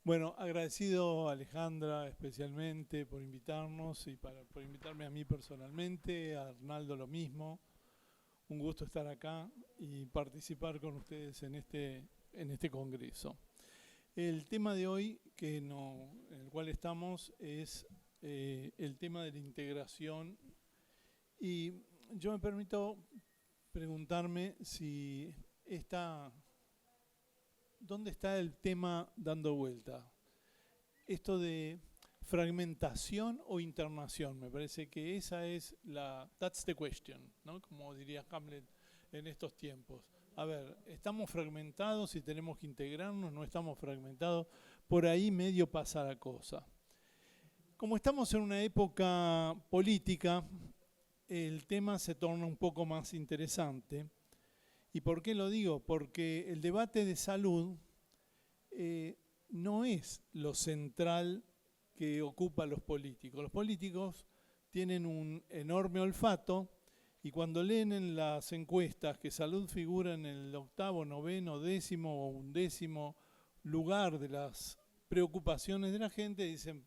Bueno, agradecido a Alejandra especialmente por invitarnos y por invitarme a mí personalmente, a Arnaldo lo mismo. Un gusto estar acá y participar con ustedes en este congreso. El tema de hoy en el cual estamos es el tema de la integración y yo me permito preguntarme si está, ¿dónde está el tema dando vuelta? Esto de fragmentación o internación, me parece que esa es that's the question, ¿no? Como diría Hamlet en estos tiempos. A ver, ¿estamos fragmentados y tenemos que integrarnos? ¿No estamos fragmentados? Por ahí medio pasa la cosa. Como estamos en una época política, el tema se torna un poco más interesante. ¿Y por qué lo digo? Porque el debate de salud no es lo central que ocupa a los políticos. Los políticos tienen un enorme olfato y cuando leen en las encuestas que salud figura en el octavo, noveno, décimo o undécimo lugar de las preocupaciones de la gente, dicen,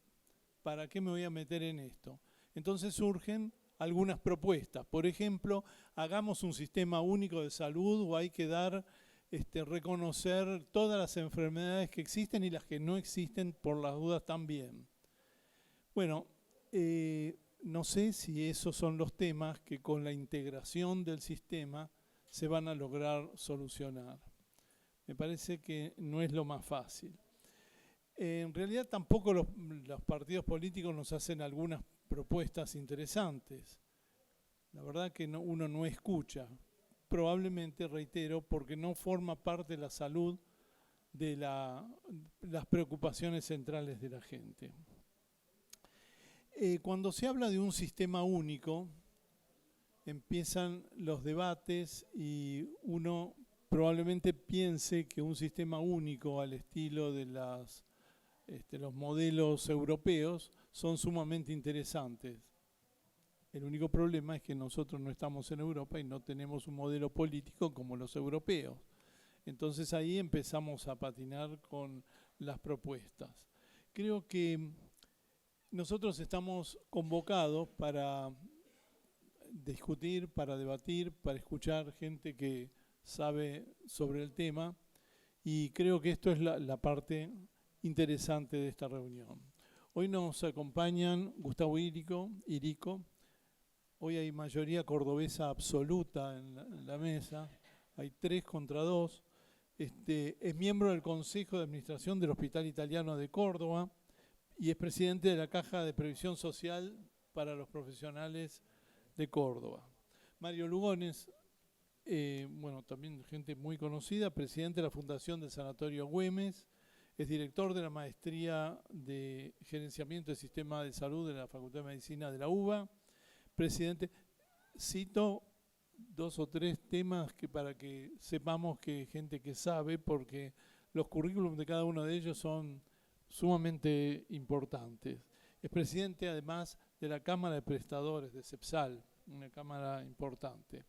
¿para qué me voy a meter en esto? Entonces surgen algunas propuestas. Por ejemplo, hagamos un sistema único de salud o hay que reconocer todas las enfermedades que existen y las que no existen por las dudas también. Bueno, no sé si esos son los temas que con la integración del sistema se van a lograr solucionar. Me parece que no es lo más fácil. En realidad tampoco los partidos políticos nos hacen algunas propuestas interesantes. La verdad que uno no escucha. Probablemente, reitero, porque no forma parte de la salud de las preocupaciones centrales de la gente. Cuando se habla de un sistema único, empiezan los debates y uno probablemente piense que un sistema único al estilo de los modelos europeos son sumamente interesantes. El único problema es que nosotros no estamos en Europa y no tenemos un modelo político como los europeos. Entonces ahí empezamos a patinar con las propuestas. Creo que nosotros estamos convocados para discutir, para debatir, para escuchar gente que sabe sobre el tema y creo que esto es la parte interesante de esta reunión. Hoy nos acompañan Gustavo Irico. Hoy hay mayoría cordobesa absoluta en la mesa, hay 3 contra 2. Es miembro del Consejo de Administración del Hospital Italiano de Córdoba y es presidente de la Caja de Previsión Social para los Profesionales de Córdoba. Mario Lugones, bueno, también gente muy conocida, presidente de la Fundación del Sanatorio Güemes, es director de la Maestría de Gerenciamiento del Sistema de Salud de la Facultad de Medicina de la UBA, presidente. Cito 2 o 3 temas para que sepamos que hay gente que sabe, porque los currículums de cada uno de ellos son sumamente importantes. Es presidente además de la Cámara de Prestadores de CEPSAL, una cámara importante.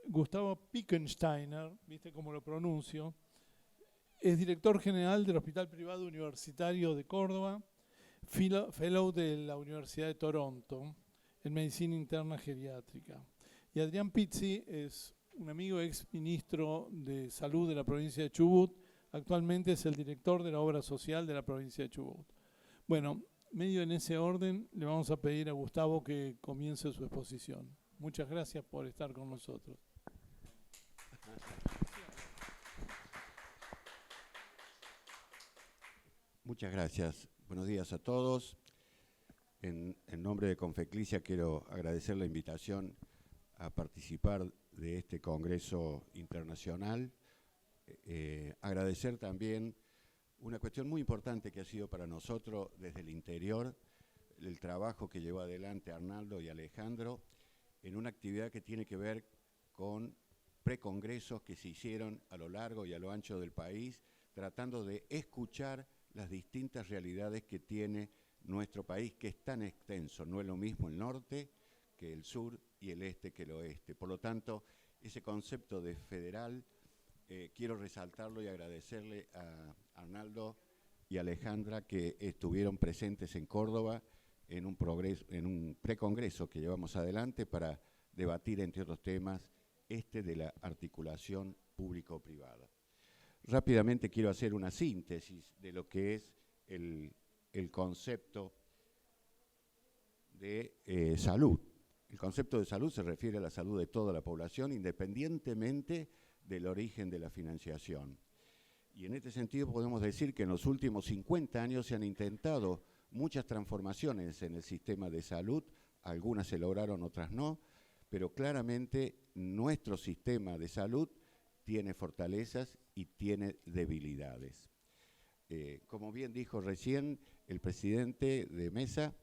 Gustavo Pickensteiner, ¿viste cómo lo pronuncio? Es director general del Hospital Privado Universitario de Córdoba, fellow de la Universidad de Toronto en Medicina Interna Geriátrica. Y Adrián Pizzi es un amigo ex ministro de Salud de la provincia de Chubut, actualmente es el director de la obra social de la provincia de Chubut. Bueno, medio en ese orden, le vamos a pedir a Gustavo que comience su exposición. Muchas gracias por estar con nosotros. Muchas gracias. Buenos días a todos. En nombre de Confeclicia quiero agradecer la invitación a participar de este Congreso Internacional. Agradecer también una cuestión muy importante que ha sido para nosotros desde el interior, el trabajo que llevó adelante Arnaldo y Alejandro en una actividad que tiene que ver con precongresos que se hicieron a lo largo y a lo ancho del país, tratando de escuchar las distintas realidades que tiene nuestro país, que es tan extenso. No es lo mismo el norte que el sur y el este que el oeste. Por lo tanto, ese concepto de federal quiero resaltarlo y agradecerle a Arnaldo y Alejandra, que estuvieron presentes en Córdoba en un precongreso que llevamos adelante para debatir, entre otros temas, de la articulación público-privada. Rápidamente quiero hacer una síntesis de lo que es el concepto de salud. El concepto de salud se refiere a la salud de toda la población, independientemente del origen de la financiación. Y en este sentido podemos decir que en los últimos 50 años se han intentado muchas transformaciones en el sistema de salud, algunas se lograron, otras no, pero claramente nuestro sistema de salud tiene fortalezas y tiene debilidades. Como bien dijo recién el presidente de Mesa,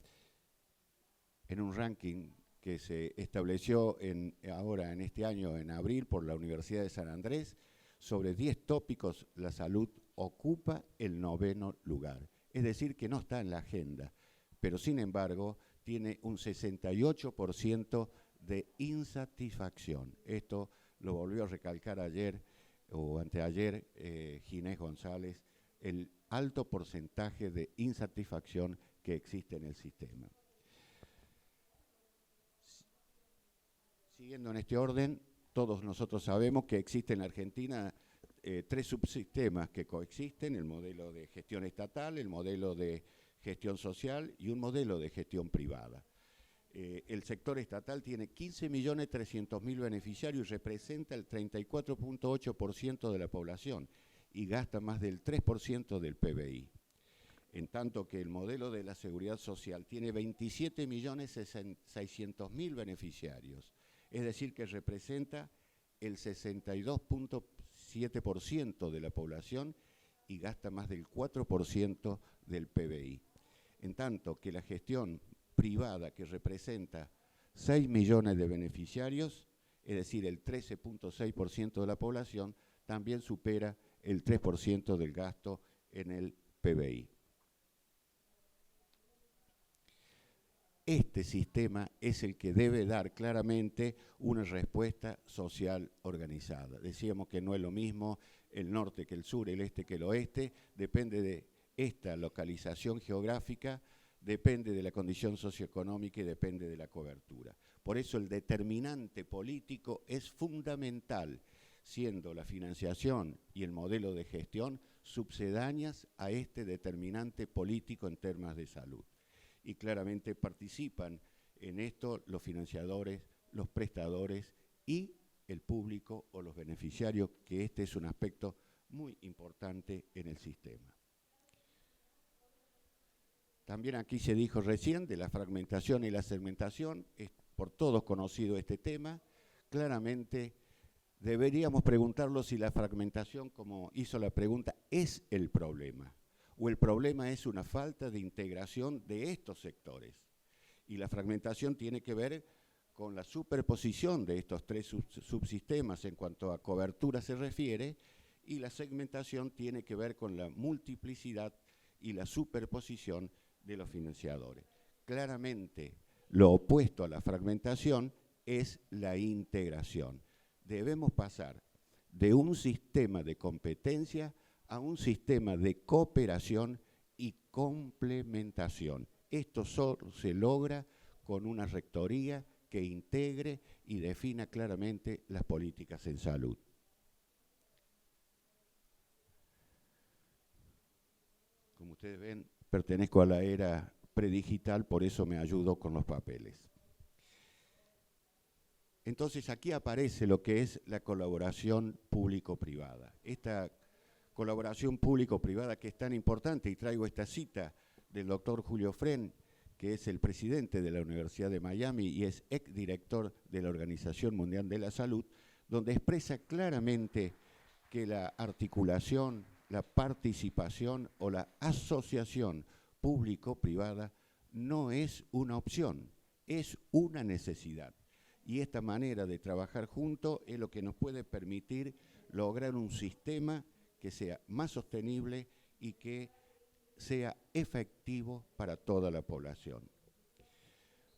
en un ranking que se estableció ahora en este año, en abril, por la Universidad de San Andrés, sobre 10 tópicos, la salud ocupa el 9º lugar. Es decir, que no está en la agenda, pero sin embargo tiene un 68% de insatisfacción. Esto lo volvió a recalcar ayer o anteayer Ginés González, el alto porcentaje de insatisfacción que existe en el sistema. Siguiendo en este orden, todos nosotros sabemos que existe en la Argentina 3 subsistemas que coexisten: el modelo de gestión estatal, el modelo de gestión social y un modelo de gestión privada. El sector estatal tiene 15.300.000 beneficiarios y representa el 34.8% de la población y gasta más del 3% del PBI. En tanto que el modelo de la seguridad social tiene 27.600.000 beneficiarios, es decir, que representa el 62.7% de la población y gasta más del 4% del PBI. En tanto que la gestión privada, que representa 6 millones de beneficiarios, es decir, el 13.6% de la población, también supera el 3% del gasto en el PBI. Este sistema es el que debe dar claramente una respuesta social organizada. Decíamos que no es lo mismo el norte que el sur, el este que el oeste, depende de esta localización geográfica, depende de la condición socioeconómica y depende de la cobertura. Por eso el determinante político es fundamental, siendo la financiación y el modelo de gestión subsedáneas a este determinante político en temas de salud. Y claramente participan en esto los financiadores, los prestadores y el público o los beneficiarios, que este es un aspecto muy importante en el sistema. También aquí se dijo recién de la fragmentación y la segmentación, es por todos conocido este tema. Claramente deberíamos preguntarlo si la fragmentación, como hizo la pregunta, es el problema, o el problema es una falta de integración de estos sectores. Y la fragmentación tiene que ver con la superposición de estos 3 subsistemas en cuanto a cobertura se refiere, y la segmentación tiene que ver con la multiplicidad y la superposición de los financiadores. Claramente, lo opuesto a la fragmentación es la integración. Debemos pasar de un sistema de competencia a un sistema de cooperación y complementación. Esto solo se logra con una rectoría que integre y defina claramente las políticas en salud. Como ustedes ven, pertenezco a la era predigital, por eso me ayudo con los papeles. Entonces aquí aparece lo que es la colaboración público-privada. Esta colaboración público-privada que es tan importante, y traigo esta cita del doctor Julio Fren, que es el presidente de la Universidad de Miami y es exdirector de la Organización Mundial de la Salud, donde expresa claramente que la articulación, la participación o la asociación público-privada no es una opción, es una necesidad. Y esta manera de trabajar juntos es lo que nos puede permitir lograr un sistema que sea más sostenible y que sea efectivo para toda la población.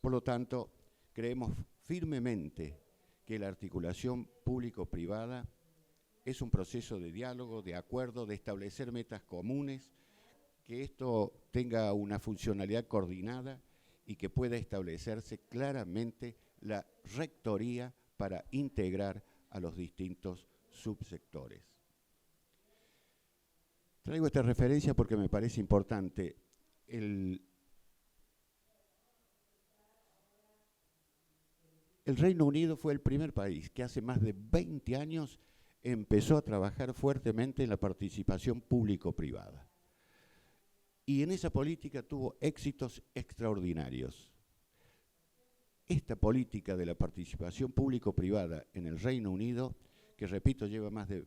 Por lo tanto, creemos firmemente que la articulación público-privada es un proceso de diálogo, de acuerdo, de establecer metas comunes que esto tenga una funcionalidad coordinada y que pueda establecerse claramente la rectoría para integrar a los distintos subsectores. Traigo esta referencia porque me parece importante. El Reino Unido fue el primer país que hace más de 20 años empezó a trabajar fuertemente en la participación público-privada. Y en esa política tuvo éxitos extraordinarios. Esta política de la participación público-privada en el Reino Unido, que repito lleva más de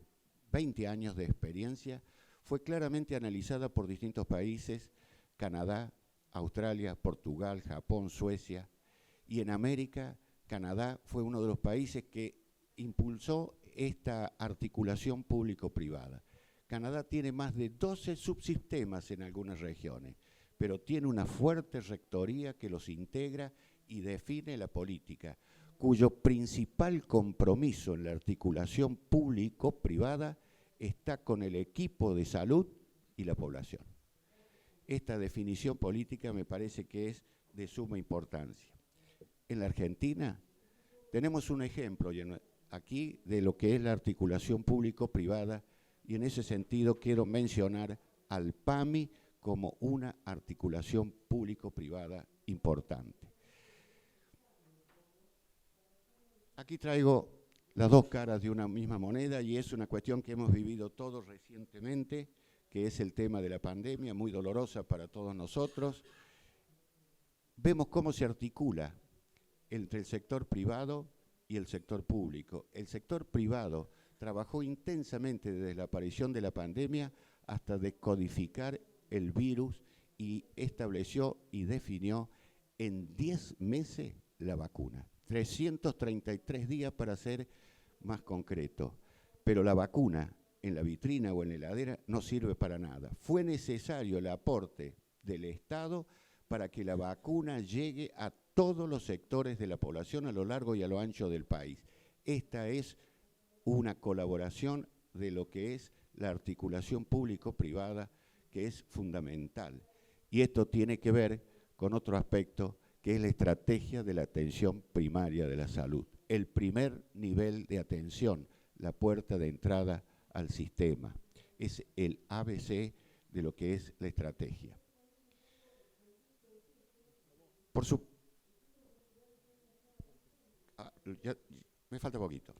20 años de experiencia, fue claramente analizada por distintos países, Canadá, Australia, Portugal, Japón, Suecia, y en América, Canadá fue uno de los países que impulsó esta articulación público-privada. Canadá tiene más de 12 subsistemas en algunas regiones, pero tiene una fuerte rectoría que los integra y define la política, cuyo principal compromiso en la articulación público-privada está con el equipo de salud y la población. Esta definición política me parece que es de suma importancia. En la Argentina tenemos un ejemplo aquí de lo que es la articulación público-privada, y en ese sentido quiero mencionar al PAMI como una articulación público-privada importante. Aquí traigo las dos caras de una misma moneda y es una cuestión que hemos vivido todos recientemente, que es el tema de la pandemia, muy dolorosa para todos nosotros. Vemos cómo se articula entre el sector privado y el sector público. El sector privado trabajó intensamente desde la aparición de la pandemia hasta decodificar el virus y estableció y definió en 10 meses la vacuna. 333 días para ser más concreto. Pero la vacuna en la vitrina o en la heladera no sirve para nada. Fue necesario el aporte del Estado para que la vacuna llegue a todos los sectores de la población a lo largo y a lo ancho del país. Esta es una colaboración de lo que es la articulación público-privada, que es fundamental. Y esto tiene que ver con otro aspecto, que es la estrategia de la atención primaria de la salud. El primer nivel de atención, la puerta de entrada al sistema. Es el ABC de lo que es la estrategia. Me falta poquito.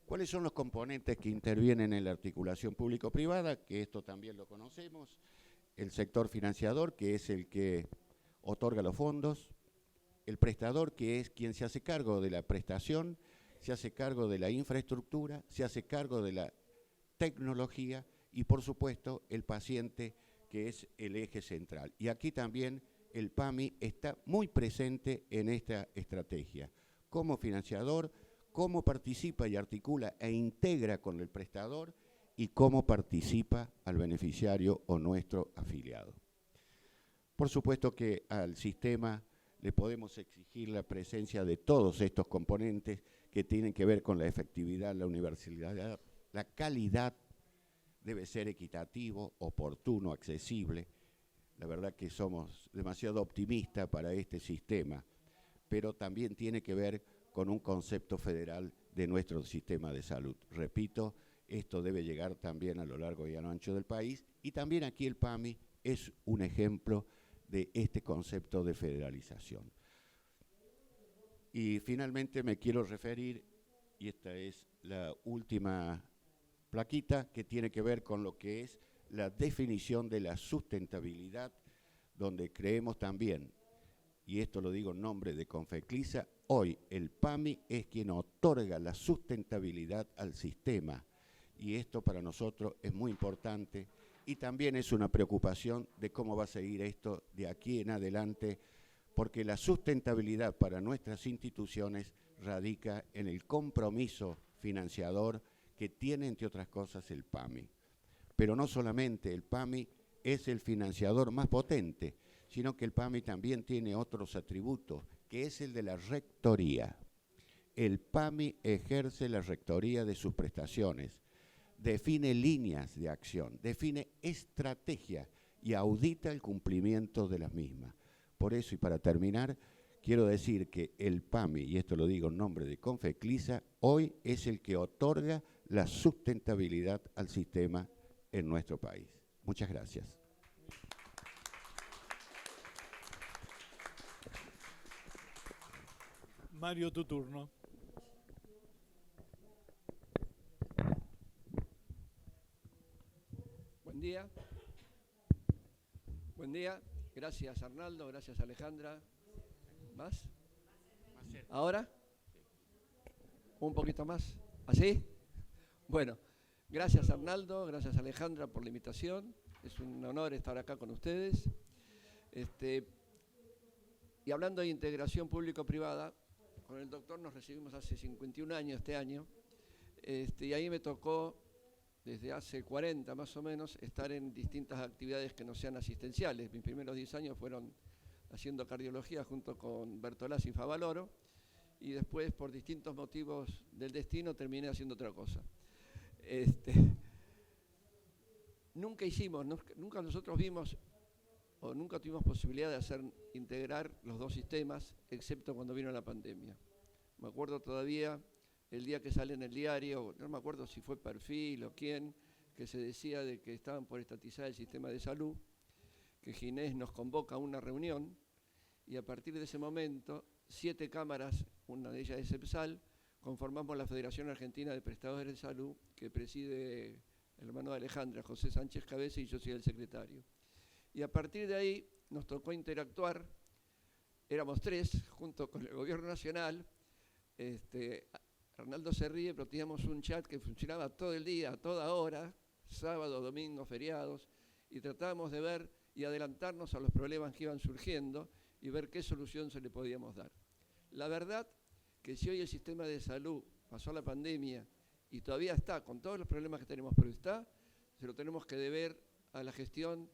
¿Cuáles son los componentes que intervienen en la articulación público-privada? Que esto también lo conocemos. El sector financiador, que es el que otorga los fondos. El prestador, que es quien se hace cargo de la prestación, se hace cargo de la infraestructura, se hace cargo de la tecnología y, por supuesto, el paciente, que es el eje central. Y aquí también el PAMI está muy presente en esta estrategia. Como financiador, cómo participa y articula e integra con el prestador y cómo participa al beneficiario o nuestro afiliado. Por supuesto que al sistema le podemos exigir la presencia de todos estos componentes que tienen que ver con la efectividad, la universalidad, la calidad, debe ser equitativo, oportuno, accesible. La verdad que somos demasiado optimistas para este sistema, pero también tiene que ver con un concepto federal de nuestro sistema de salud. Repito, esto debe llegar también a lo largo y a lo ancho del país, y también aquí el PAMI es un ejemplo de este concepto de federalización. Y finalmente me quiero referir, y esta es la última plaquita, que tiene que ver con lo que es la definición de la sustentabilidad, donde creemos también, y esto lo digo en nombre de Confeclisa, hoy el PAMI es quien otorga la sustentabilidad al sistema, y esto para nosotros es muy importante, y también es una preocupación de cómo va a seguir esto de aquí en adelante, porque la sustentabilidad para nuestras instituciones radica en el compromiso financiador que tiene, entre otras cosas, el PAMI. Pero no solamente el PAMI es el financiador más potente, sino que el PAMI también tiene otros atributos, que es el de la rectoría. El PAMI ejerce la rectoría de sus prestaciones, define líneas de acción, define estrategia y audita el cumplimiento de las mismas. Por eso, y para terminar, quiero decir que el PAMI, y esto lo digo en nombre de Confeclisa, hoy es el que otorga la sustentabilidad al sistema en nuestro país. Muchas gracias. Mario, tu turno. Buen día. Buen día. Gracias Arnaldo, gracias Alejandra. ¿Más? ¿Ahora? ¿Un poquito más? ¿Así? Bueno, gracias Arnaldo, gracias Alejandra por la invitación. Es un honor estar acá con ustedes. Y hablando de integración público-privada, con el doctor nos recibimos hace 51 años este año, y ahí me tocó, desde hace 40 más o menos, estar en distintas actividades que no sean asistenciales. Mis primeros 10 años fueron haciendo cardiología junto con Bertolazzi y Favaloro, y después, por distintos motivos del destino, terminé haciendo otra cosa. Nunca nosotros vimos, o nunca tuvimos posibilidad de integrar los dos sistemas, excepto cuando vino la pandemia. Me acuerdo todavía el día que sale en el diario, no me acuerdo si fue Perfil o quién, que se decía de que estaban por estatizar el sistema de salud, que Ginés nos convoca a una reunión, y a partir de ese momento, 7 cámaras, una de ellas es EPSAL, conformamos la Federación Argentina de Prestadores de Salud, que preside el hermano de Alejandra, José Sánchez Cabeza, y yo soy el secretario. Y a partir de ahí nos tocó interactuar, éramos 3, junto con el gobierno nacional. Arnaldo se ríe, pero teníamos un chat que funcionaba todo el día, a toda hora, sábado, domingo, feriados, y tratábamos de ver y adelantarnos a los problemas que iban surgiendo y ver qué solución se le podíamos dar. La verdad que si hoy el sistema de salud pasó la pandemia y todavía está, con todos los problemas que tenemos, pero está, se lo tenemos que deber a la gestión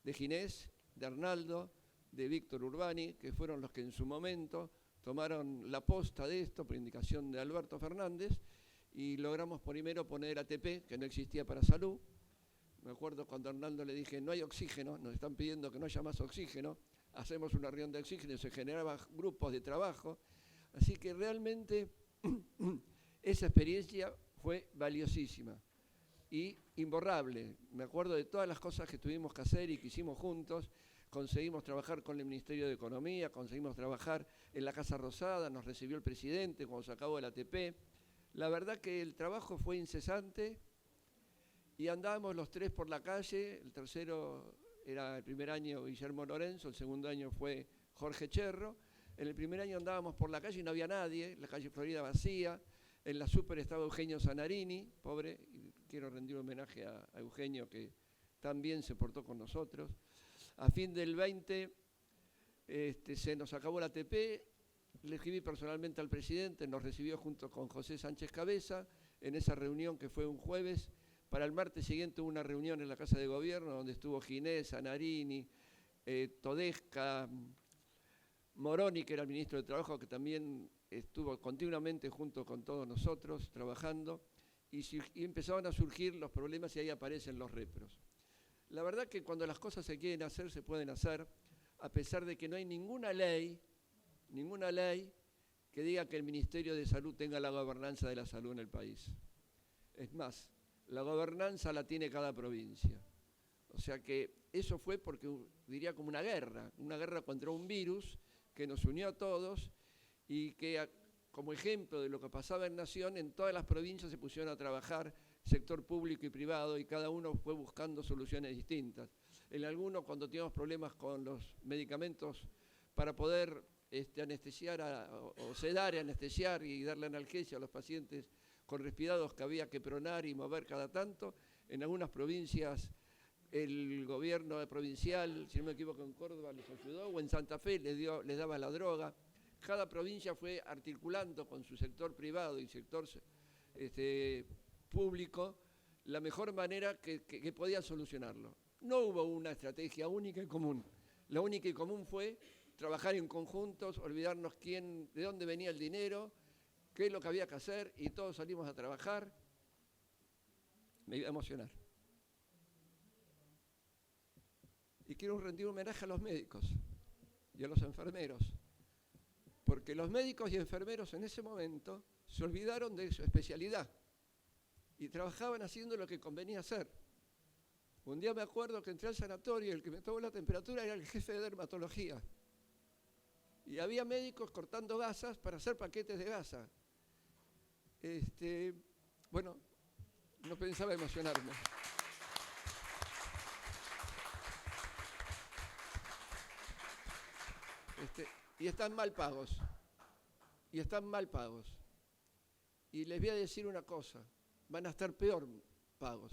de Ginés, de Arnaldo, de Víctor Urbani, que fueron los que en su momento tomaron la posta de esto por indicación de Alberto Fernández, y logramos primero poner ATP, que no existía para salud. Me acuerdo cuando a Arnaldo le dije, no hay oxígeno, nos están pidiendo que no haya más oxígeno, hacemos una reunión de oxígeno, se generaban grupos de trabajo, así que realmente esa experiencia fue valiosísima y imborrable. Me acuerdo de todas las cosas que tuvimos que hacer y que hicimos juntos. Conseguimos trabajar con el Ministerio de Economía, conseguimos trabajar en la Casa Rosada, nos recibió el presidente cuando se acabó el ATP. La verdad que el trabajo fue incesante y andábamos los 3 por la calle. El tercero era el primer año Guillermo Lorenzo, el segundo año fue Jorge Cherro. En el primer año andábamos por la calle y no había nadie, la calle Florida vacía. En la Super estaba Eugenio Zanarini, pobre, y quiero rendir homenaje a Eugenio, que también se portó con nosotros. A fin del 20 se nos acabó la ATP, le escribí personalmente al presidente, nos recibió junto con José Sánchez Cabeza en esa reunión que fue un jueves. Para el martes siguiente hubo una reunión en la Casa de Gobierno donde estuvo Ginés, Zanarini, Todesca, Moroni, que era el ministro de Trabajo, que también estuvo continuamente junto con todos nosotros trabajando, y empezaban a surgir los problemas y ahí aparecen los repros. La verdad que cuando las cosas se quieren hacer, se pueden hacer, a pesar de que no hay ninguna ley que diga que el Ministerio de Salud tenga la gobernanza de la salud en el país. Es más, la gobernanza la tiene cada provincia. O sea que eso fue porque, diría, como una guerra contra un virus que nos unió a todos y que, como ejemplo de lo que pasaba en Nación, en todas las provincias se pusieron a trabajar sector público y privado, y cada uno fue buscando soluciones distintas. En algunos, cuando teníamos problemas con los medicamentos para poder anestesiar o sedar y anestesiar y darle analgesia a los pacientes con respirados que había que pronar y mover cada tanto, en algunas provincias el gobierno provincial, si no me equivoco, en Córdoba les ayudó, o en Santa Fe les daba la droga. Cada provincia fue articulando con su sector privado y sector público la mejor manera que podía solucionarlo. No hubo una estrategia única y común. La única y común fue trabajar en conjuntos, olvidarnos de dónde venía el dinero, qué es lo que había que hacer, y todos salimos a trabajar. Me iba a emocionar. Y quiero rendir un homenaje a los médicos y a los enfermeros, porque los médicos y enfermeros en ese momento se olvidaron de su especialidad y trabajaban haciendo lo que convenía hacer. Un día me acuerdo que entré al sanatorio y el que me tomó la temperatura era el jefe de dermatología. Y había médicos cortando gasas para hacer paquetes de gasa. Bueno, no pensaba emocionarme. Y están mal pagos. Y están mal pagos. Y les voy a decir una cosa, van a estar peor pagos.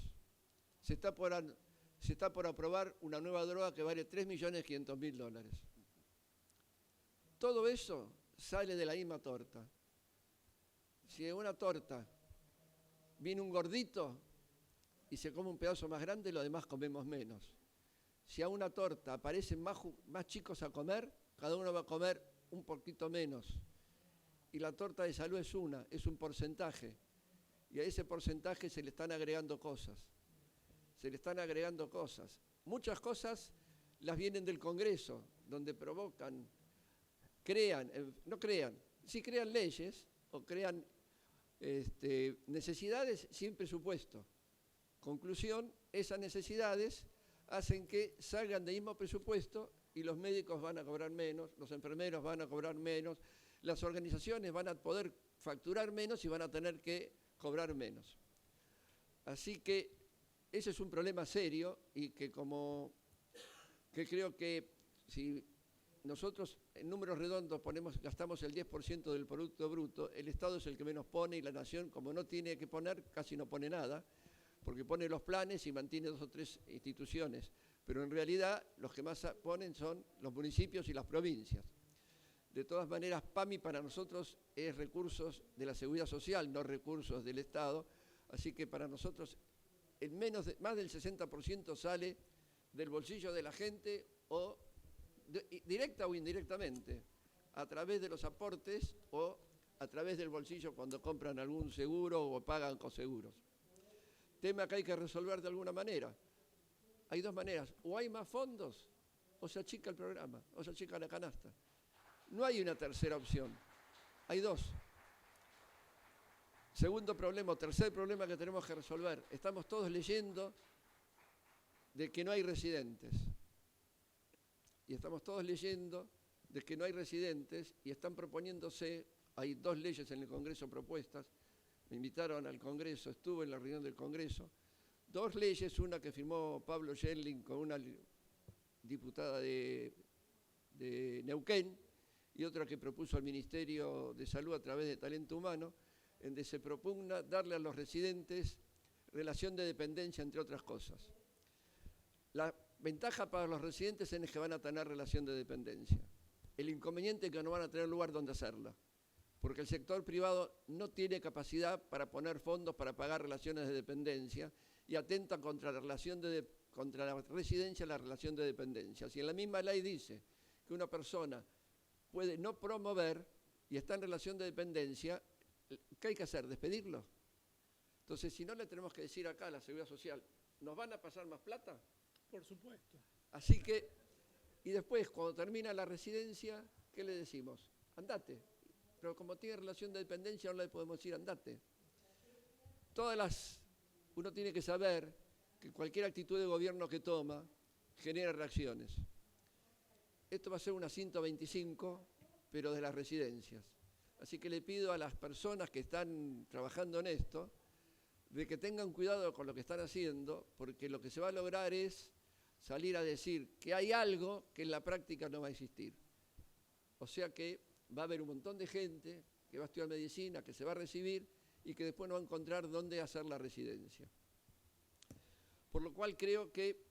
Se está por aprobar una nueva droga que vale $3.500.000. Todo eso sale de la misma torta. Si en una torta viene un gordito y se come un pedazo más grande, los demás comemos menos. Si a una torta aparecen más chicos a comer, cada uno va a comer un poquito menos. Y la torta de salud es un porcentaje. Y a ese porcentaje se le están agregando cosas. Muchas cosas las vienen del Congreso, donde provocan, crean leyes o crean necesidades sin presupuesto. Conclusión, esas necesidades hacen que salgan del mismo presupuesto y los médicos van a cobrar menos, los enfermeros van a cobrar menos, las organizaciones van a poder facturar menos y van a tener que cobrar menos. Así que ese es un problema serio y que creo que si nosotros en números redondos gastamos el 10% del Producto Bruto, el Estado es el que menos pone y la Nación, como no tiene que poner, casi no pone nada, porque pone los planes y mantiene 2 o 3 instituciones. Pero en realidad los que más ponen son los municipios y las provincias. De todas maneras, PAMI para nosotros es recursos de la Seguridad Social, no recursos del Estado, así que para nosotros más del 60% sale del bolsillo de la gente o directa o indirectamente, a través de los aportes o a través del bolsillo cuando compran algún seguro o pagan coseguros. Tema que hay que resolver de alguna manera. Hay 2 maneras, o hay más fondos o se achica el programa, o se achica la canasta. No hay una tercera opción, hay 2. Segundo problema, tercer problema que tenemos que resolver. Estamos todos leyendo de que no hay residentes. Y estamos todos leyendo de que no hay residentes y están proponiéndose, hay 2 leyes en el Congreso propuestas, me invitaron al Congreso, estuve en la reunión del Congreso, 2 leyes, una que firmó Pablo Schenling con una diputada de Neuquén y otra que propuso el Ministerio de Salud a través de Talento Humano, en donde se propugna darle a los residentes relación de dependencia, entre otras cosas. La ventaja para los residentes es que van a tener relación de dependencia. El inconveniente es que no van a tener lugar donde hacerla, porque el sector privado no tiene capacidad para poner fondos para pagar relaciones de dependencia y atenta contra la residencia y la relación de dependencia. Si en la misma ley dice que una persona puede no promover y está en relación de dependencia, ¿qué hay que hacer? ¿Despedirlo? Entonces, si no le tenemos que decir acá a la Seguridad Social, ¿nos van a pasar más plata? Por supuesto. Así que, y después, cuando termina la residencia, ¿qué le decimos? Andate. Pero como tiene relación de dependencia, no le podemos decir andate. Uno tiene que saber que cualquier actitud de gobierno que toma genera reacciones. Esto va a ser una 125, pero de las residencias. Así que le pido a las personas que están trabajando en esto, de que tengan cuidado con lo que están haciendo, porque lo que se va a lograr es salir a decir que hay algo que en la práctica no va a existir. O sea que va a haber un montón de gente que va a estudiar medicina, que se va a recibir y que después no va a encontrar dónde hacer la residencia. Por lo cual creo que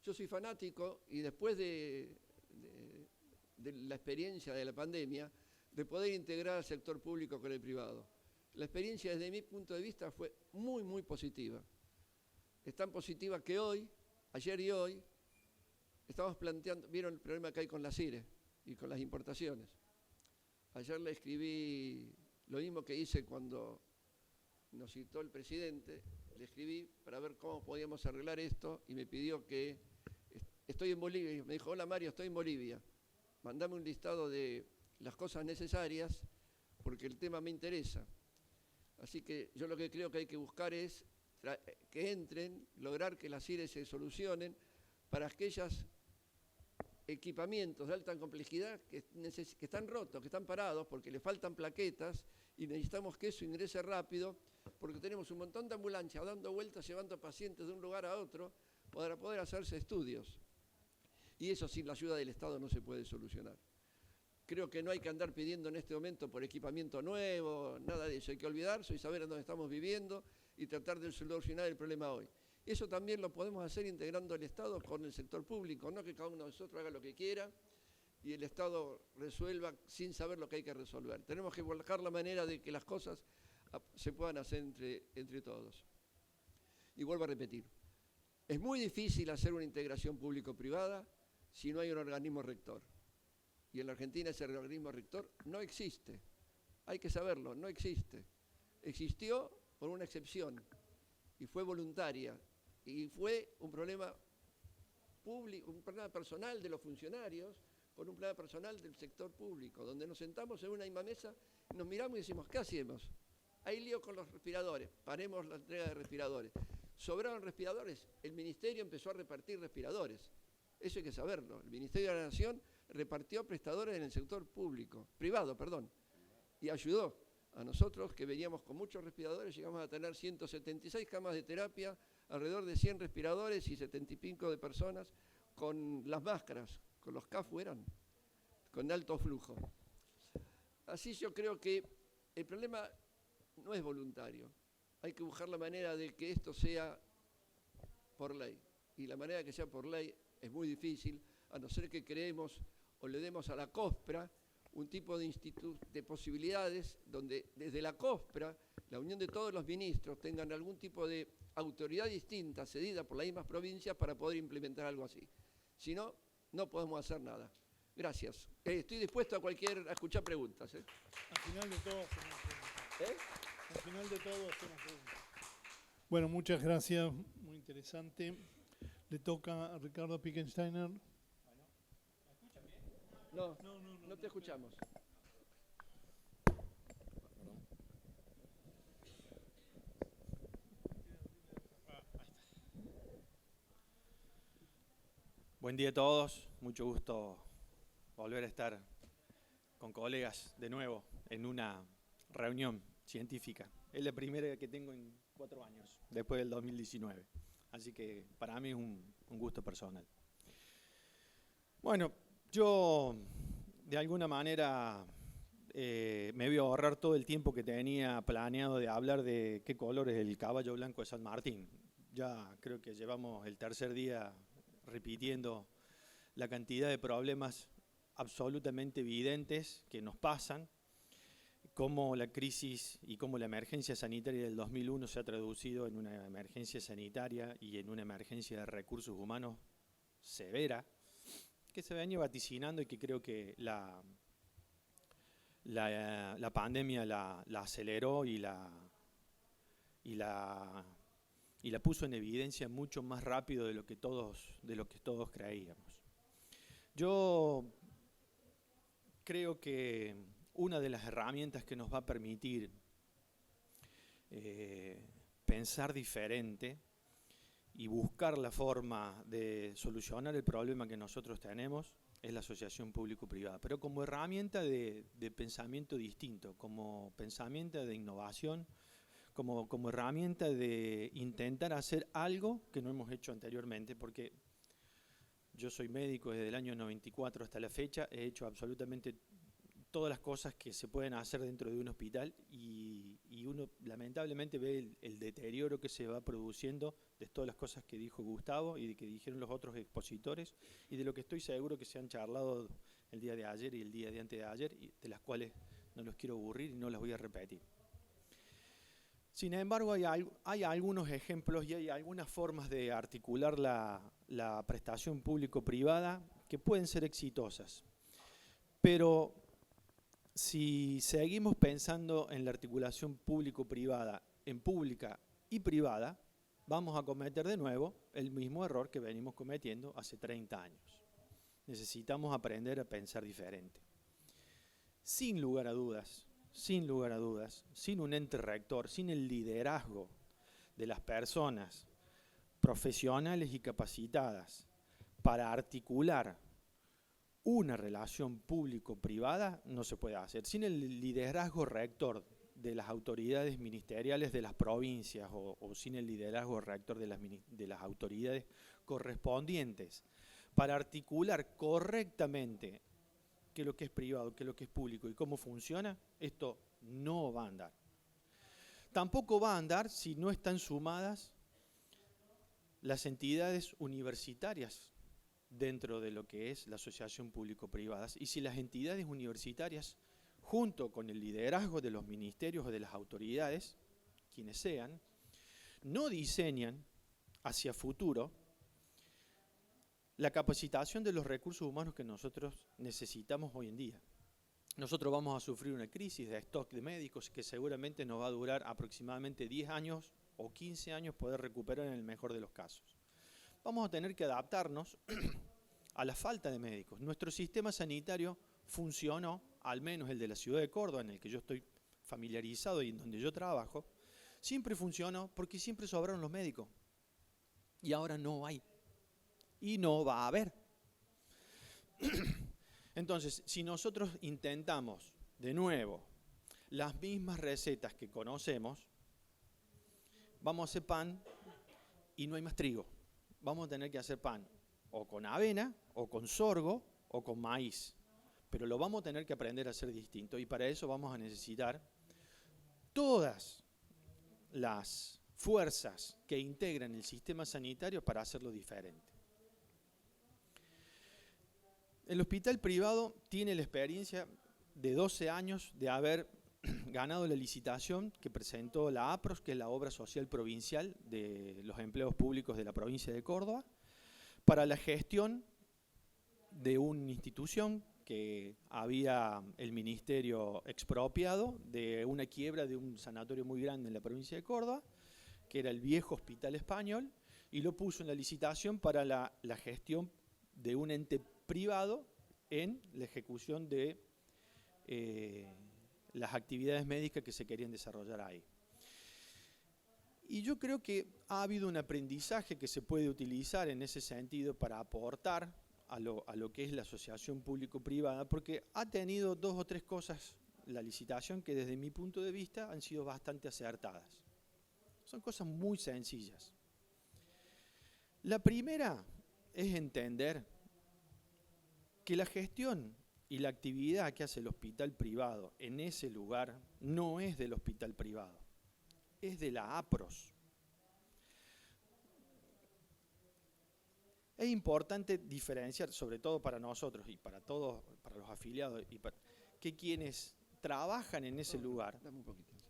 yo soy fanático y después de la experiencia de la pandemia, de poder integrar al sector público con el privado. La experiencia desde mi punto de vista fue muy, muy positiva. Es tan positiva que ayer y hoy, estamos planteando, vieron el problema que hay con la CIRE y con las importaciones. Ayer le escribí lo mismo que hice cuando nos citó el presidente, le escribí para ver cómo podíamos arreglar esto y me pidió que estoy en Bolivia. Me dijo, hola Mario, estoy en Bolivia. Mandame un listado de las cosas necesarias porque el tema me interesa. Así que yo lo que creo que hay que buscar es que entren, lograr que las IRE se solucionen para aquellos equipamientos de alta complejidad que están rotos, que están parados porque le faltan plaquetas y necesitamos que eso ingrese rápido porque tenemos un montón de ambulancias dando vueltas, llevando pacientes de un lugar a otro para poder hacerse estudios. Y eso sin la ayuda del Estado no se puede solucionar. Creo que no hay que andar pidiendo en este momento por equipamiento nuevo, nada de eso. Hay que olvidarse y saber en dónde estamos viviendo y tratar de solucionar el problema hoy. Eso también lo podemos hacer integrando el Estado con el sector público, no que cada uno de nosotros haga lo que quiera y el Estado resuelva sin saber lo que hay que resolver. Tenemos que buscar la manera de que las cosas se puedan hacer entre todos. Y vuelvo a repetir, es muy difícil hacer una integración público-privada si no hay un organismo rector. Y en la Argentina ese organismo rector no existe. Hay que saberlo, no existe. Existió por una excepción y fue voluntaria. Y fue un problema público, un problema personal de los funcionarios, con un problema personal del sector público, donde nos sentamos en una misma mesa, nos miramos y decimos, ¿qué hacemos? Hay lío con los respiradores, paremos la entrega de respiradores. Sobraron respiradores, el Ministerio empezó a repartir respiradores. Eso hay que saberlo. El Ministerio de la Nación repartió prestadores en el sector privado, y ayudó a nosotros que veníamos con muchos respiradores, llegamos a tener 176 camas de terapia, alrededor de 100 respiradores y 70 y pico de personas con las máscaras, con los CAFU con alto flujo. Así yo creo que el problema no es voluntario, hay que buscar la manera de que esto sea por ley, y la manera de que sea por ley es muy difícil, a no ser que creemos o le demos a la COSPRA un tipo de posibilidades donde desde la COSPRA, la unión de todos los ministros, tengan algún tipo de autoridad distinta cedida por las mismas provincias para poder implementar algo así. Si no, no podemos hacer nada. Gracias. Estoy dispuesto a escuchar preguntas. Al final de todo hacemos preguntas. Al final de todo hacemos preguntas. Bueno, muchas gracias. Muy interesante. Le toca a Ricardo Pickensteiner. No te escuchamos. Buen día a todos, mucho gusto volver a estar con colegas de nuevo en una reunión científica. Es la primera que tengo en 4 años, después del 2019. Así que para mí es un gusto personal. Bueno, yo de alguna manera me voy a ahorrar todo el tiempo que tenía planeado de hablar de qué color es el caballo blanco de San Martín. Ya creo que llevamos el tercer día repitiendo la cantidad de problemas absolutamente evidentes que nos pasan, cómo la crisis y cómo la emergencia sanitaria del 2001 se ha traducido en una emergencia sanitaria y en una emergencia de recursos humanos severa, que se venía vaticinando y que creo que la pandemia la aceleró y la puso en evidencia mucho más rápido de lo que todos creíamos. Yo creo que una de las herramientas que nos va a permitir pensar diferente y buscar la forma de solucionar el problema que nosotros tenemos es la asociación público-privada, pero como herramienta de pensamiento distinto, como pensamiento de innovación, como herramienta de intentar hacer algo que no hemos hecho anteriormente, porque yo soy médico desde el año 94 hasta la fecha, he hecho absolutamente todas las cosas que se pueden hacer dentro de un hospital y uno lamentablemente ve el deterioro que se va produciendo de todas las cosas que dijo Gustavo y de que dijeron los otros expositores y de lo que estoy seguro que se han charlado el día de ayer y el día de antes de ayer, y de las cuales no los quiero aburrir y no las voy a repetir. Sin embargo, hay algunos ejemplos y hay algunas formas de articular la prestación público-privada que pueden ser exitosas. Pero si seguimos pensando en la articulación público-privada, en pública y privada, vamos a cometer de nuevo el mismo error que venimos cometiendo hace 30 años. Necesitamos aprender a pensar diferente. Sin lugar a dudas, sin un ente rector, sin el liderazgo de las personas profesionales y capacitadas para articular una relación público-privada, no se puede hacer. Sin el liderazgo rector de las autoridades ministeriales de las provincias o sin el liderazgo rector de las autoridades correspondientes para articular correctamente qué es lo que es privado, qué es lo que es público y cómo funciona, esto no va a andar. Tampoco va a andar si no están sumadas las entidades universitarias dentro de lo que es la asociación público-privada y si las entidades universitarias, junto con el liderazgo de los ministerios o de las autoridades, quienes sean, no diseñan hacia futuro la capacitación de los recursos humanos que nosotros necesitamos hoy en día. Nosotros vamos a sufrir una crisis de stock de médicos que seguramente nos va a durar aproximadamente 10 años o 15 años poder recuperar en el mejor de los casos. Vamos a tener que adaptarnos a la falta de médicos. Nuestro sistema sanitario funcionó, al menos el de la ciudad de Córdoba, en el que yo estoy familiarizado y en donde yo trabajo, siempre funcionó porque siempre sobraron los médicos. Y ahora no hay. Y no va a haber. Entonces, si nosotros intentamos, de nuevo, las mismas recetas que conocemos, vamos a hacer pan y no hay más trigo. Vamos a tener que hacer pan o con avena, o con sorgo, o con maíz. Pero lo vamos a tener que aprender a hacer distinto y para eso vamos a necesitar todas las fuerzas que integran el sistema sanitario para hacerlo diferente. El hospital privado tiene la experiencia de 12 años de haber ganado la licitación que presentó la APROS, que es la Obra Social Provincial de los Empleos Públicos de la provincia de Córdoba, para la gestión de una institución que había el ministerio expropiado de una quiebra de un sanatorio muy grande en la provincia de Córdoba, que era el viejo Hospital Español, y lo puso en la licitación para la gestión de un ente privado en la ejecución de las actividades médicas que se querían desarrollar ahí. Y yo creo que ha habido un aprendizaje que se puede utilizar en ese sentido para aportar a lo que es la asociación público-privada, porque ha tenido 2 o 3 cosas la licitación que desde mi punto de vista han sido bastante acertadas. Son cosas muy sencillas. La primera es entender que la gestión y la actividad que hace el hospital privado en ese lugar no es del hospital privado, es de la APROS. Es importante diferenciar, sobre todo para nosotros y para todos, para los afiliados, que quienes trabajan en ese lugar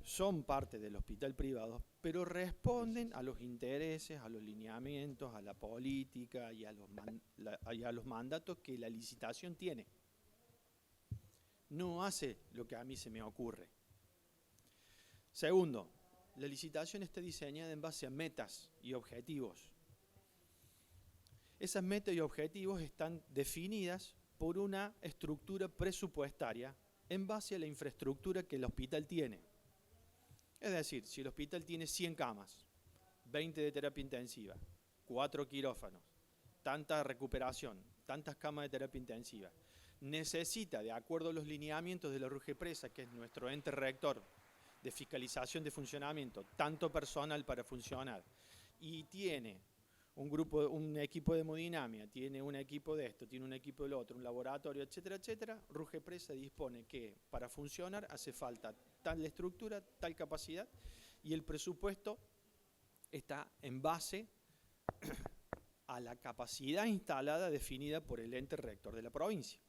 son parte del hospital privado, pero responden a los intereses, a los lineamientos, a la política y a los mandatos que la licitación tiene. No hace lo que a mí se me ocurre. Segundo, la licitación está diseñada en base a metas y objetivos. Esas metas y objetivos están definidas por una estructura presupuestaria en base a la infraestructura que el hospital tiene. Es decir, si el hospital tiene 100 camas, 20 de terapia intensiva, 4 quirófanos, tanta recuperación, tantas camas de terapia intensiva, necesita, de acuerdo a los lineamientos de la RUGEPRESA, que es nuestro ente rector de fiscalización de funcionamiento, tanto personal para funcionar, y tiene un equipo de hemodinamia, tiene un equipo de esto, tiene un equipo del otro, un laboratorio, etcétera, etcétera, RUGEPRESA dispone que para funcionar hace falta tal estructura, tal capacidad, y el presupuesto está en base a la capacidad instalada definida por el ente rector de la provincia.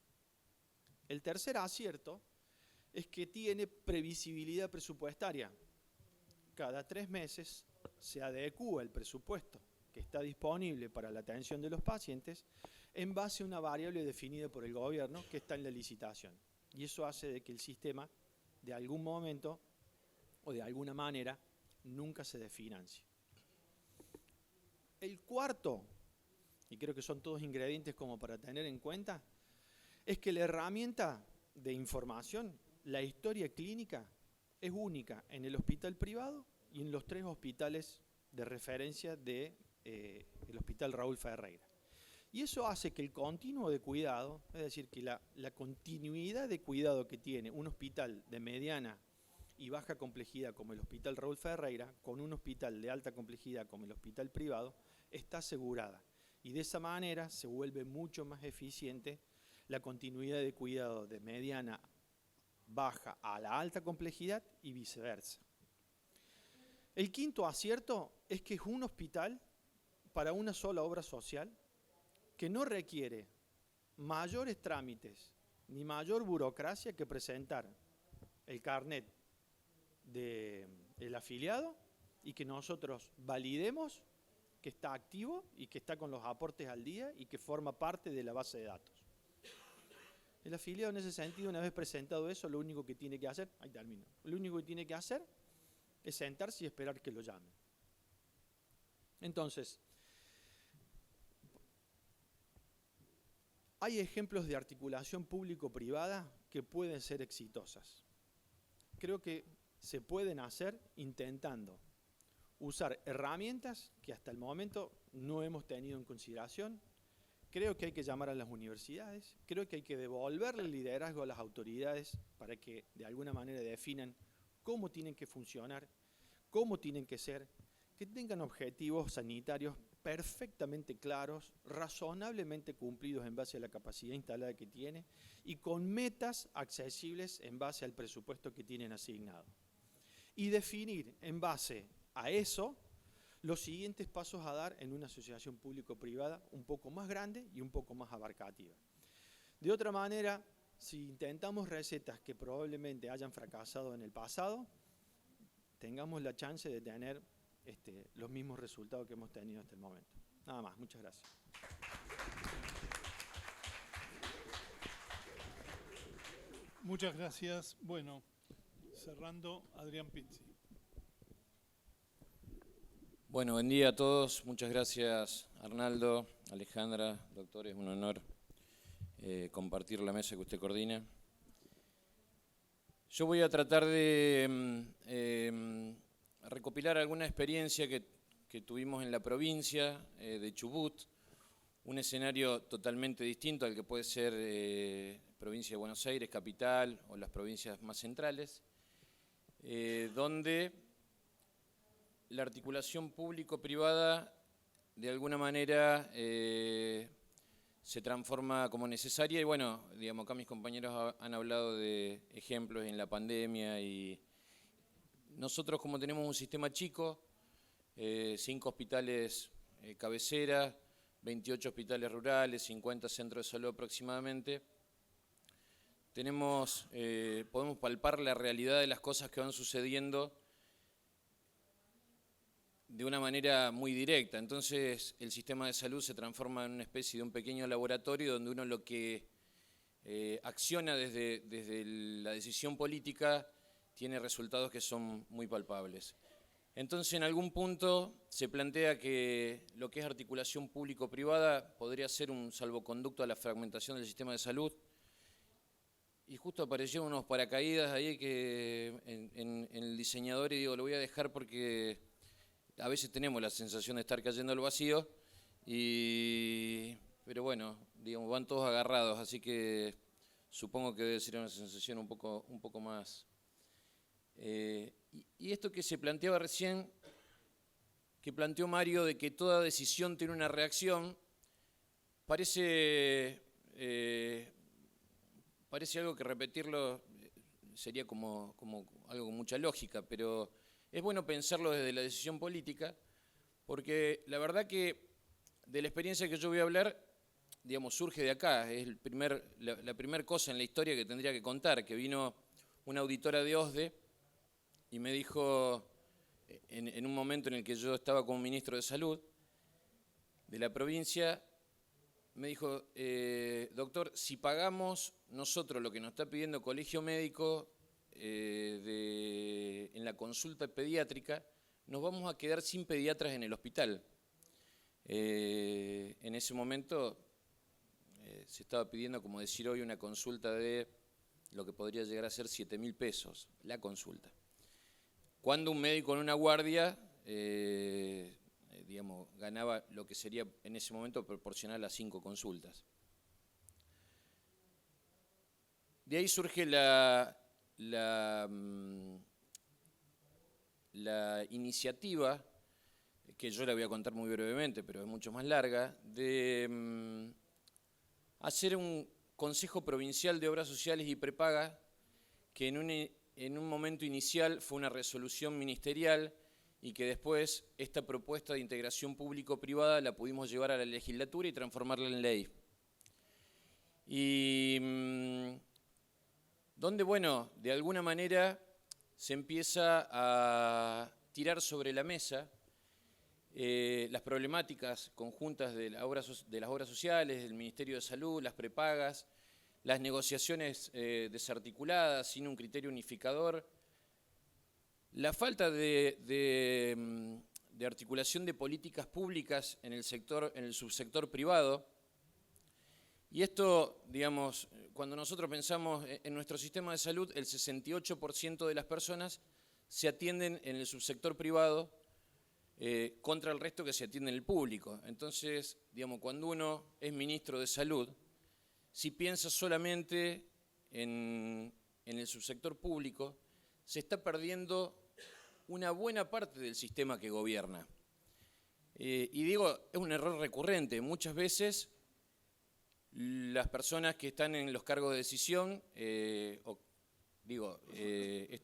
El tercer acierto es que tiene previsibilidad presupuestaria. Cada 3 meses se adecúa el presupuesto que está disponible para la atención de los pacientes en base a una variable definida por el gobierno que está en la licitación. Y eso hace de que el sistema, de algún momento o de alguna manera, nunca se desfinancie. El cuarto, y creo que son todos ingredientes como para tener en cuenta, es que la herramienta de información, la historia clínica, es única en el hospital privado y en los 3 hospitales de referencia del Hospital Raúl Ferreira. Y eso hace que el continuo de cuidado, es decir, que la continuidad de cuidado que tiene un hospital de mediana y baja complejidad como el Hospital Raúl Ferreira, con un hospital de alta complejidad como el hospital privado, está asegurada. Y de esa manera se vuelve mucho más eficiente la continuidad de cuidado de mediana, baja a la alta complejidad y viceversa. El quinto acierto es que es un hospital para una sola obra social que no requiere mayores trámites ni mayor burocracia que presentar el carnet del afiliado y que nosotros validemos que está activo y que está con los aportes al día y que forma parte de la base de datos. El afiliado en ese sentido, una vez presentado eso, lo único que tiene que hacer, ahí termino, lo único que tiene que hacer es sentarse y esperar que lo llamen. Entonces, hay ejemplos de articulación público-privada que pueden ser exitosas. Creo que se pueden hacer intentando usar herramientas que hasta el momento no hemos tenido en consideración. Creo que hay que llamar a las universidades, creo que hay que devolverle el liderazgo a las autoridades para que de alguna manera definan cómo tienen que funcionar, cómo tienen que ser, que tengan objetivos sanitarios perfectamente claros, razonablemente cumplidos en base a la capacidad instalada que tiene y con metas accesibles en base al presupuesto que tienen asignado. Y definir en base a eso los siguientes pasos a dar en una asociación público-privada un poco más grande y un poco más abarcativa. De otra manera, si intentamos recetas que probablemente hayan fracasado en el pasado, tengamos la chance de tener los mismos resultados que hemos tenido hasta el momento. Nada más, muchas gracias. Muchas gracias. Bueno, cerrando, Adrián Pizzi. Bueno, buen día a todos. Muchas gracias, Arnaldo, Alejandra, doctor. Es un honor compartir la mesa que usted coordina. Yo voy a tratar de recopilar alguna experiencia que tuvimos en la provincia de Chubut, un escenario totalmente distinto al que puede ser provincia de Buenos Aires, capital, o las provincias más centrales, donde la articulación público-privada de alguna manera se transforma como necesaria y bueno, digamos, acá mis compañeros han hablado de ejemplos en la pandemia y nosotros como tenemos un sistema chico, 5 hospitales cabecera, 28 hospitales rurales, 50 centros de salud aproximadamente, podemos palpar la realidad de las cosas que van sucediendo de una manera muy directa. Entonces el sistema de salud se transforma en una especie de un pequeño laboratorio donde uno lo que acciona desde la decisión política tiene resultados que son muy palpables. Entonces en algún punto se plantea que lo que es articulación público-privada podría ser un salvoconducto a la fragmentación del sistema de salud. Y justo aparecieron unos paracaídas ahí que en el diseñador y digo, lo voy a dejar porque a veces tenemos la sensación de estar cayendo al vacío, pero bueno, digamos, van todos agarrados, así que supongo que debe ser una sensación un poco más. Y esto que se planteaba recién, que planteó Mario, de que toda decisión tiene una reacción, parece algo que repetirlo sería como algo con mucha lógica, pero es bueno pensarlo desde la decisión política, porque la verdad que de la experiencia que yo voy a hablar, digamos, surge de acá. Es la primera cosa en la historia que tendría que contar, que vino una auditora de OSDE y me dijo, en un momento en el que yo estaba como ministro de Salud de la provincia, me dijo, doctor, si pagamos nosotros lo que nos está pidiendo el Colegio Médico en la consulta pediátrica, nos vamos a quedar sin pediatras en el hospital. En ese momento se estaba pidiendo, como decir hoy, una consulta de lo que podría llegar a ser 7.000 pesos, la consulta. Cuando un médico en una guardia, digamos, ganaba lo que sería en ese momento proporcional a 5 consultas. De ahí surge la iniciativa, que yo la voy a contar muy brevemente, pero es mucho más larga, de hacer un Consejo Provincial de Obras Sociales y Prepagas, que en un momento inicial fue una resolución ministerial y que después esta propuesta de integración público-privada la pudimos llevar a la legislatura y transformarla en ley. Y donde, bueno, de alguna manera se empieza a tirar sobre la mesa las problemáticas conjuntas de las obras sociales, del Ministerio de Salud, las prepagas, las negociaciones desarticuladas, sin un criterio unificador, la falta de articulación de políticas públicas en el subsector privado. Y esto, digamos, cuando nosotros pensamos en nuestro sistema de salud, el 68% de las personas se atienden en el subsector privado contra el resto que se atiende en el público. Entonces, digamos, cuando uno es ministro de Salud, si piensa solamente en el subsector público, se está perdiendo una buena parte del sistema que gobierna. Y digo, es un error recurrente. Muchas veces las personas que están en los cargos de decisión, esto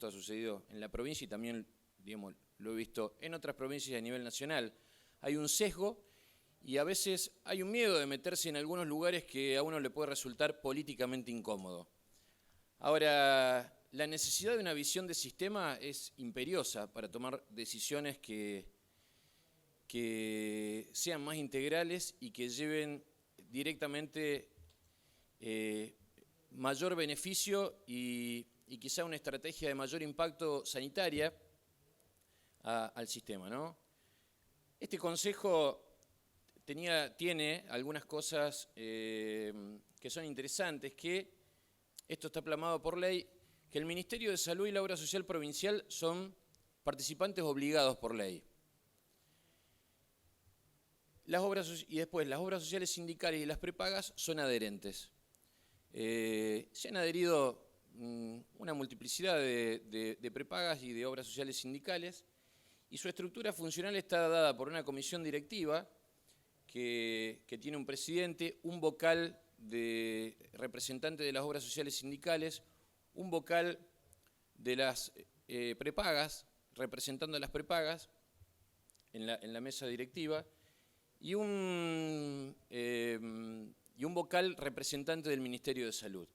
ha sucedido en la provincia y también, digamos, lo he visto en otras provincias a nivel nacional, hay un sesgo y a veces hay un miedo de meterse en algunos lugares que a uno le puede resultar políticamente incómodo. Ahora, la necesidad de una visión de sistema es imperiosa para tomar decisiones que sean más integrales y que lleven directamente mayor beneficio y quizá una estrategia de mayor impacto sanitaria al sistema, ¿no? Este consejo tiene algunas cosas que son interesantes, que esto está plasmado por ley, que el Ministerio de Salud y la Obra Social Provincial son participantes obligados por ley. Y después las obras sociales sindicales y las prepagas son adherentes. Se han adherido una multiplicidad de prepagas y de obras sociales sindicales, y su estructura funcional está dada por una comisión directiva que tiene un presidente, un vocal de representante de las obras sociales sindicales, un vocal de las prepagas, representando a las prepagas en la mesa directiva, y un vocal representante del Ministerio de Salud.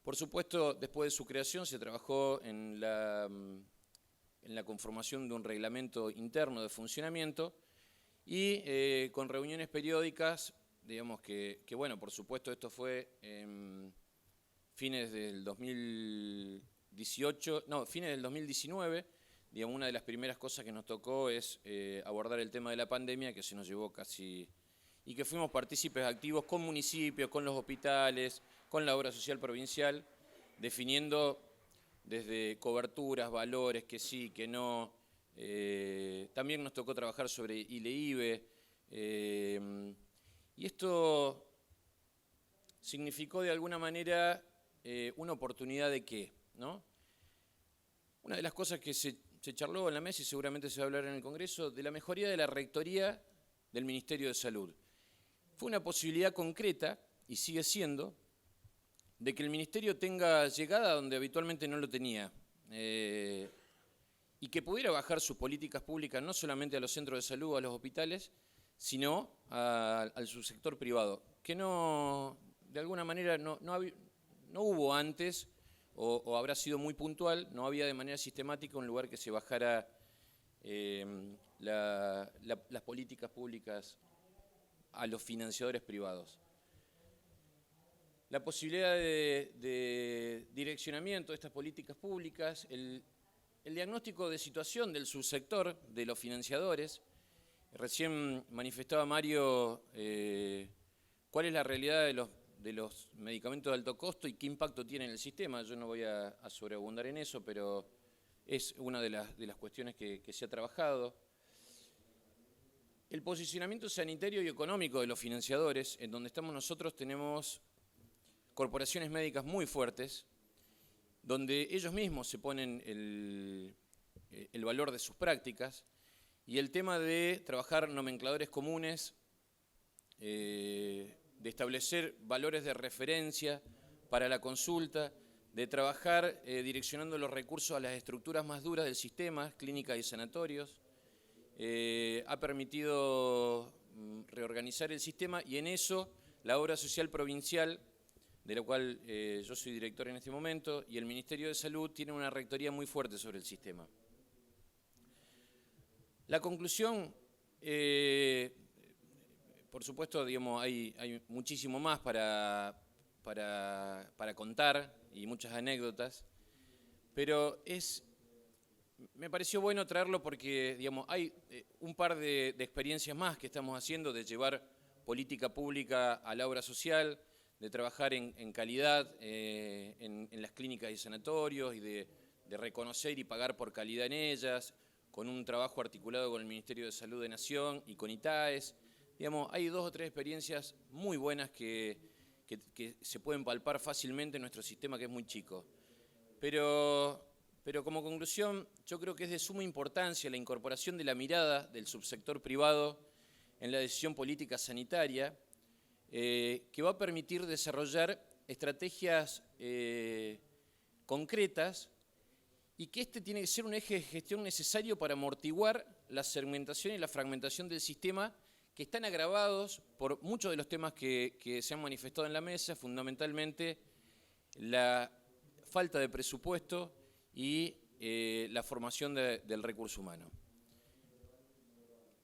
Por supuesto, después de su creación se trabajó en la conformación de un reglamento interno de funcionamiento y con reuniones periódicas, digamos que bueno, por supuesto esto fue en fines del 2019, digamos, una de las primeras cosas que nos tocó es abordar el tema de la pandemia, que se nos llevó casi, y que fuimos partícipes activos con municipios, con los hospitales, con la obra social provincial, definiendo desde coberturas, valores, que sí, que no. También nos tocó trabajar sobre ILE-IVE, y esto significó de alguna manera una oportunidad de qué, ¿no? Una de las cosas que se charló en la mesa y seguramente se va a hablar en el Congreso, de la mejoría de la rectoría del Ministerio de Salud. Fue una posibilidad concreta, y sigue siendo, de que el Ministerio tenga llegada donde habitualmente no lo tenía, y que pudiera bajar sus políticas públicas no solamente a los centros de salud o a los hospitales, sino al subsector privado, que no, de alguna manera no hubo antes, o habrá sido muy puntual, no había de manera sistemática un lugar que se bajara las políticas públicas a los financiadores privados. La posibilidad de direccionamiento de estas políticas públicas, el diagnóstico de situación del subsector, de los financiadores, Recién manifestaba Mario cuál es la realidad de los medicamentos de alto costo y qué impacto tiene en el sistema. Yo no voy a sobreabundar en eso, pero es una de las cuestiones que se ha trabajado. El posicionamiento sanitario y económico de los financiadores, en donde estamos nosotros, tenemos corporaciones médicas muy fuertes, donde ellos mismos se ponen el valor de sus prácticas, y el tema de trabajar nomencladores comunes, de establecer valores de referencia para la consulta, de trabajar direccionando los recursos a las estructuras más duras del sistema, clínicas y sanatorios, ha permitido reorganizar el sistema, y en eso la obra social provincial, de la cual yo soy director en este momento, y el Ministerio de Salud tiene una rectoría muy fuerte sobre el sistema. La conclusión, por supuesto, digamos, hay muchísimo más para contar y muchas anécdotas, pero me pareció bueno traerlo porque, digamos, hay un par de experiencias más que estamos haciendo de llevar política pública a la obra social, de trabajar en calidad en las clínicas y sanatorios y de reconocer y pagar por calidad en ellas, con un trabajo articulado con el Ministerio de Salud de Nación y con ITAES. Digamos, hay 2 o 3 experiencias muy buenas que se pueden palpar fácilmente en nuestro sistema, que es muy chico. Pero como conclusión, yo creo que es de suma importancia la incorporación de la mirada del subsector privado en la decisión política sanitaria, que va a permitir desarrollar estrategias concretas, y que este tiene que ser un eje de gestión necesario para amortiguar la segmentación y la fragmentación del sistema, que están agravados por muchos de los temas que se han manifestado en la mesa, fundamentalmente la falta de presupuesto y la formación del recurso humano.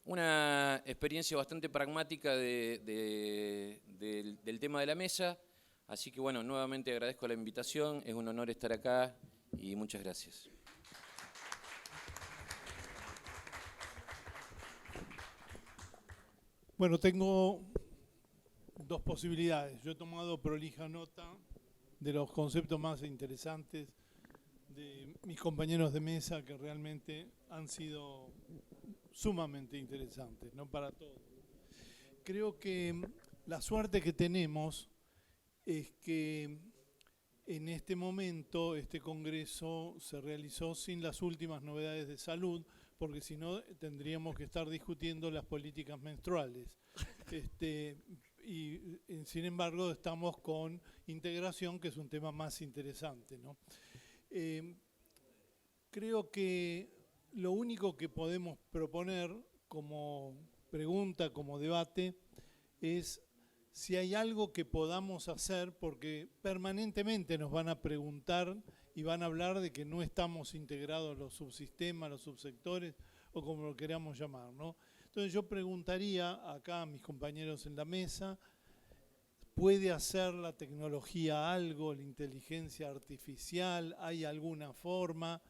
Una experiencia bastante pragmática del tema de la mesa, así que bueno, nuevamente agradezco la invitación, es un honor estar acá y muchas gracias. Bueno, tengo 2 posibilidades. Yo he tomado prolija nota de los conceptos más interesantes de mis compañeros de mesa, que realmente han sido sumamente interesantes, ¿no? Para todos. Creo que la suerte que tenemos es que en este momento este congreso se realizó sin las últimas novedades de salud, porque si no tendríamos que estar discutiendo las políticas menstruales. Y sin embargo estamos con integración, que es un tema más interesante, ¿no? Creo que lo único que podemos proponer como pregunta, como debate, es si hay algo que podamos hacer, porque permanentemente nos van a preguntar y van a hablar de que no estamos integrados los subsistemas, los subsectores, o como lo queramos llamar, ¿no? Entonces yo preguntaría acá a mis compañeros en la mesa, ¿puede hacer la tecnología algo, la inteligencia artificial? ¿Hay alguna forma?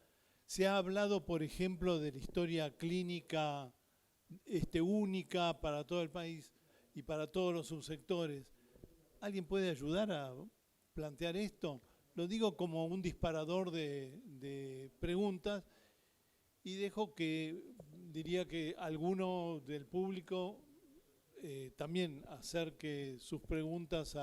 Se ha hablado, por ejemplo, de la historia clínica única para todo el país y para todos los subsectores. ¿Alguien puede ayudar a plantear esto? Lo digo como un disparador de preguntas, y dejo que, diría que alguno del público también acerque sus preguntas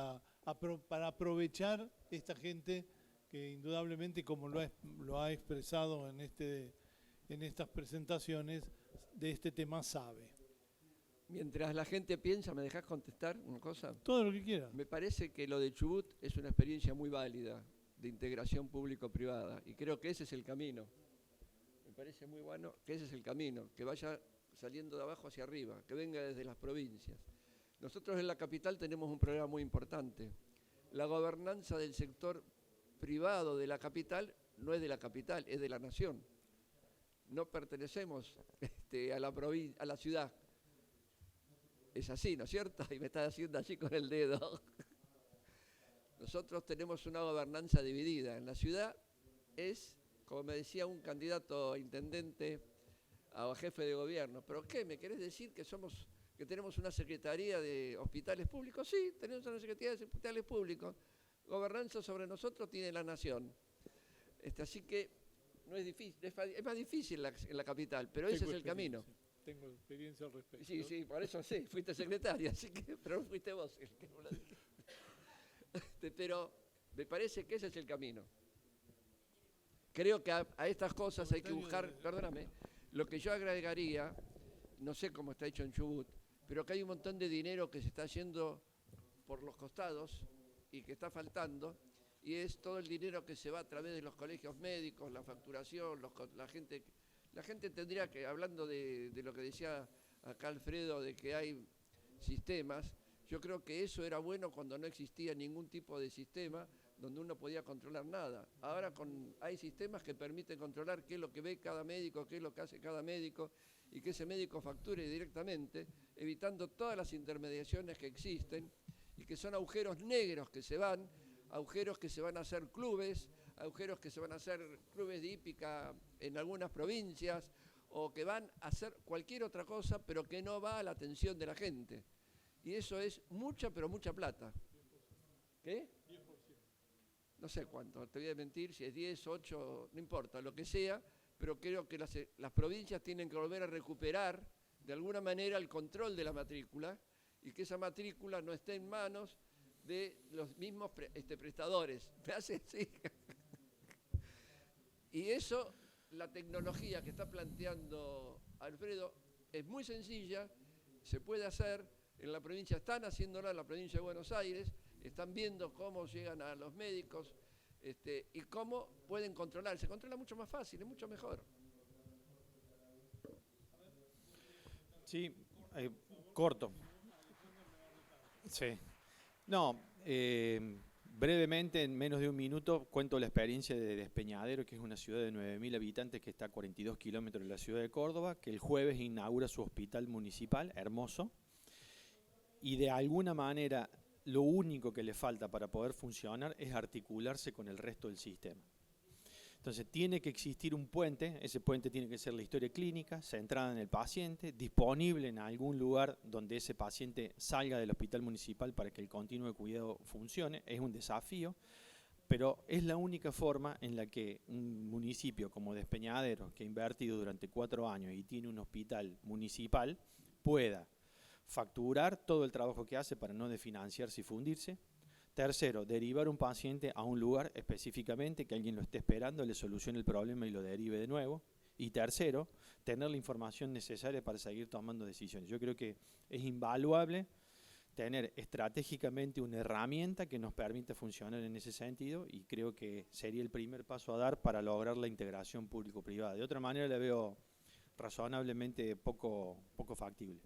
para aprovechar esta gente que indudablemente, como lo ha expresado en estas presentaciones, de este tema sabe. Mientras la gente piensa, ¿me dejás contestar una cosa? Todo lo que quiera. Me parece que lo de Chubut es una experiencia muy válida de integración público-privada, y creo que ese es el camino. Me parece muy bueno que ese es el camino, que vaya saliendo de abajo hacia arriba, que venga desde las provincias. Nosotros en la capital tenemos un problema muy importante. La gobernanza del sector privado de la capital no es de la capital, es de la nación. No pertenecemos a la ciudad. Es así, ¿no es cierto? Y me está haciendo así con el dedo. Nosotros tenemos una gobernanza dividida. En la ciudad es, como me decía un candidato a intendente a jefe de gobierno, ¿pero qué? ¿Me querés decir que tenemos una Secretaría de Hospitales Públicos? Sí, tenemos una Secretaría de Hospitales Públicos. Gobernanza sobre nosotros tiene la nación. Así que no es difícil, es más difícil en la capital, pero ese es el camino. Tengo experiencia al respecto. Sí, sí, por eso sí, fuiste secretaria, así que, pero no fuiste vos el que no lo dijiste. Pero me parece que ese es el camino. Creo que a estas cosas hay que buscar, perdóname, lo que yo agregaría, no sé cómo está hecho en Chubut, pero que hay un montón de dinero que se está yendo por los costados y que está faltando, y es todo el dinero que se va a través de los colegios médicos, la facturación, la gente tendría que, hablando de lo que decía acá Alfredo, de que hay sistemas, yo creo que eso era bueno cuando no existía ningún tipo de sistema donde uno podía controlar nada. Ahora hay sistemas que permiten controlar qué es lo que ve cada médico, qué es lo que hace cada médico, y que ese médico facture directamente, evitando todas las intermediaciones que existen, y que son agujeros negros que se van, agujeros que se van a hacer clubes, agujeros que se van a hacer clubes de hípica en algunas provincias, o que van a hacer cualquier otra cosa, pero que no va a la atención de la gente. Y eso es mucha, pero mucha plata. ¿Qué? 10%. No sé cuánto, te voy a mentir, si es 10, 8, no importa, lo que sea, pero creo que las provincias tienen que volver a recuperar de alguna manera el control de la matrícula, y que esa matrícula no esté en manos de los mismos prestadores. ¿Me hace así? Y eso, la tecnología que está planteando Alfredo es muy sencilla, se puede hacer, en la provincia están haciéndola, en la provincia de Buenos Aires, están viendo cómo llegan a los médicos y cómo pueden controlar. Se controla mucho más fácil, es mucho mejor. Sí, corto. Sí. No, brevemente, en menos de un minuto, cuento la experiencia de Despeñadero, que es una ciudad de 9.000 habitantes que está a 42 kilómetros de la ciudad de Córdoba, que el jueves inaugura su hospital municipal, hermoso, y de alguna manera lo único que le falta para poder funcionar es articularse con el resto del sistema. Entonces tiene que existir un puente, ese puente tiene que ser la historia clínica, centrada en el paciente, disponible en algún lugar donde ese paciente salga del hospital municipal para que el continuo de cuidado funcione. Es un desafío, pero es la única forma en la que un municipio como Despeñadero, que ha invertido durante 4 años y tiene un hospital municipal, pueda facturar todo el trabajo que hace para no desfinanciarse y fundirse. Tercero, derivar un paciente a un lugar específicamente que alguien lo esté esperando, le solucione el problema y lo derive de nuevo. Y tercero, tener la información necesaria para seguir tomando decisiones. Yo creo que es invaluable tener estratégicamente una herramienta que nos permita funcionar en ese sentido, y creo que sería el primer paso a dar para lograr la integración público-privada. De otra manera la veo razonablemente poco factible.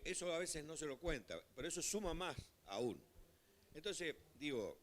Eso a veces no se lo cuenta, pero eso suma más aún. Entonces, digo,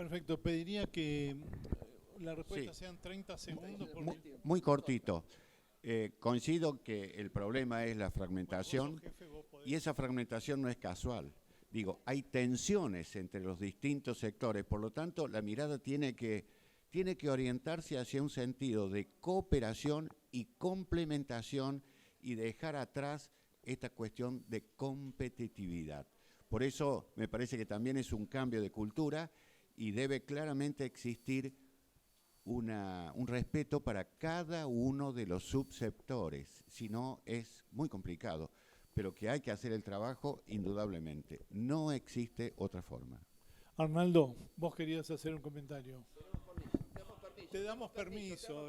Perfecto, pediría que la respuesta Sí. sean 30 segundos. Muy, Porque muy cortito. Coincido que el problema es la fragmentación jefe, vos podés. y esa fragmentación no es casual. Digo, hay tensiones entre los distintos sectores, por lo tanto la mirada tiene que orientarse hacia un sentido de cooperación y complementación y dejar atrás esta cuestión de competitividad. Por eso me parece que también es un cambio de cultura y debe claramente existir un respeto para cada uno de los subsectores, si no es muy complicado, pero que hay que hacer el trabajo indudablemente. No existe otra forma. Arnaldo, vos querías hacer un comentario. Te damos permiso.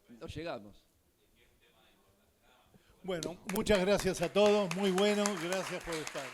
No llegamos. Bueno, muchas gracias a todos, muy bueno, gracias por estar.